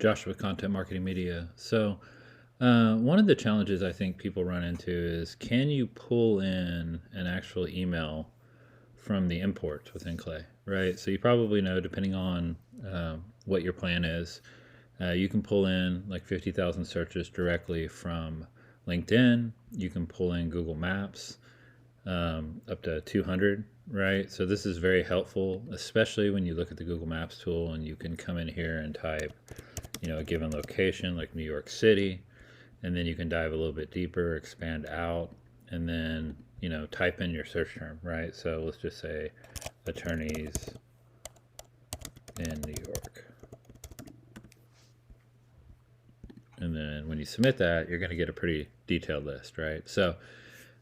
Josh with Content Marketing Media. One of the challenges I think people run into is, can you pull in an actual email from the imports within Clay, right? So you probably know, depending on what your plan is, you can pull in like 50,000 searches directly from LinkedIn. You can pull in Google Maps, up to 200, right? So this is very helpful, especially when you look at the Google Maps tool and you can come in here and type, a given location like New York City, and then you can dive a little bit deeper, expand out, and then, type in your search term, right? So let's just say attorneys in New York. And then when you submit that, you're going to get a pretty detailed list, right? So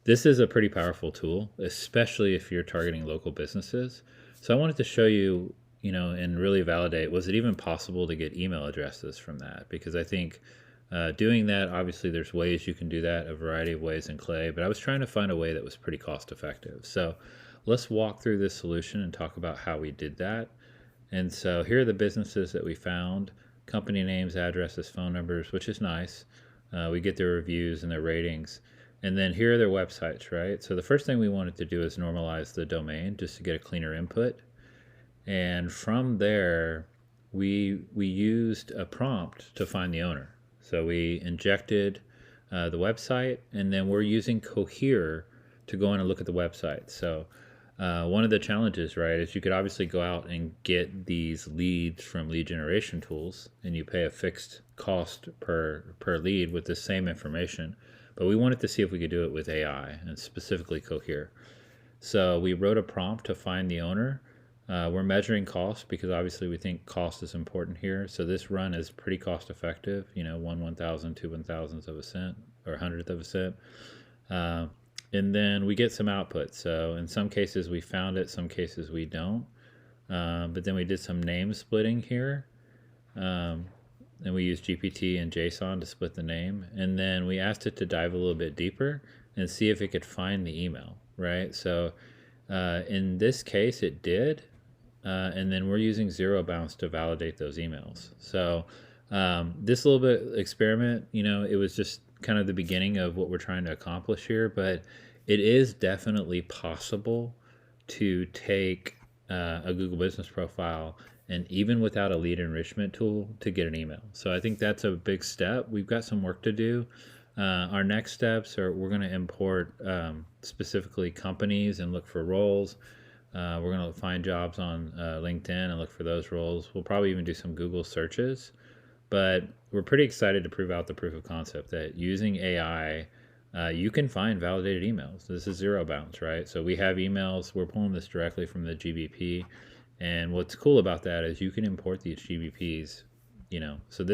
this is a pretty powerful tool, especially if you're targeting local businesses. So I wanted to show you, and really validate, was it even possible to get email addresses from that? Because I think doing that, obviously there's ways you can do that, a variety of ways in Clay, but I was trying to find a way that was pretty cost effective. So let's walk through this solution and talk about how we did that. And so here are the businesses that we found: company names, addresses, phone numbers, which is nice. We get their reviews and their ratings. And then here are their websites, right? So the first thing we wanted to do is normalize the domain just to get a cleaner input. And from there, we used a prompt to find the owner. So we injected the website, and then we're using Cohere to go in and look at the website. So one of the challenges, right, is you could obviously go out and get these leads from lead generation tools, and you pay a fixed cost per lead with the same information. But we wanted to see if we could do it with AI, and specifically Cohere. So we wrote a prompt to find the owner. We're measuring cost because obviously we think cost is important here. So this run is pretty cost effective, 1/1000, 2/1000 of a cent, or 100th of a cent. And then we get some output. So in some cases we found it, some cases we don't. But then we did some name splitting here. And we used GPT and JSON to split the name. And then we asked it to dive a little bit deeper and see if it could find the email, right? So in this case, it did. And then we're using zero bounce to validate those emails. So this little bit experiment, it was just kind of the beginning of what we're trying to accomplish here, but it is definitely possible to take a Google Business Profile, and even without a lead enrichment tool, to get an email. So I think that's a big step. We've got some work to do. Our next steps are, we're going to import specifically companies and look for roles. We're going to find jobs on LinkedIn and look for those roles. We'll probably even do some Google searches. But we're pretty excited to prove out the proof of concept that using AI, you can find validated emails. This is zero bounce, right? So we have emails. We're pulling this directly from the GBP. And what's cool about that is you can import these GBPs, So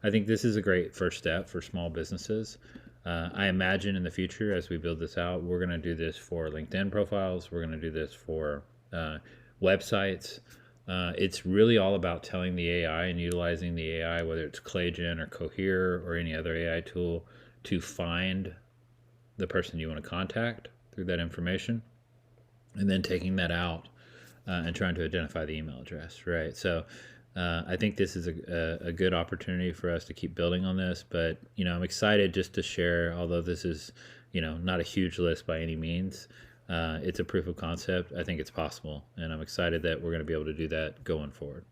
I think this is a great first step for small businesses. I imagine in the future, as we build this out, we're going to do this for LinkedIn profiles. We're going to do this for websites. It's really all about telling the AI and utilizing the AI, whether it's ClayGen or Cohere or any other AI tool, to find the person you want to contact through that information, and then taking that out and trying to identify the email address, right? So I think this is a good opportunity for us to keep building on this, but I'm excited just to share, although this is not a huge list by any means. It's a proof of concept. I think it's possible, and I'm excited that we're going to be able to do that going forward.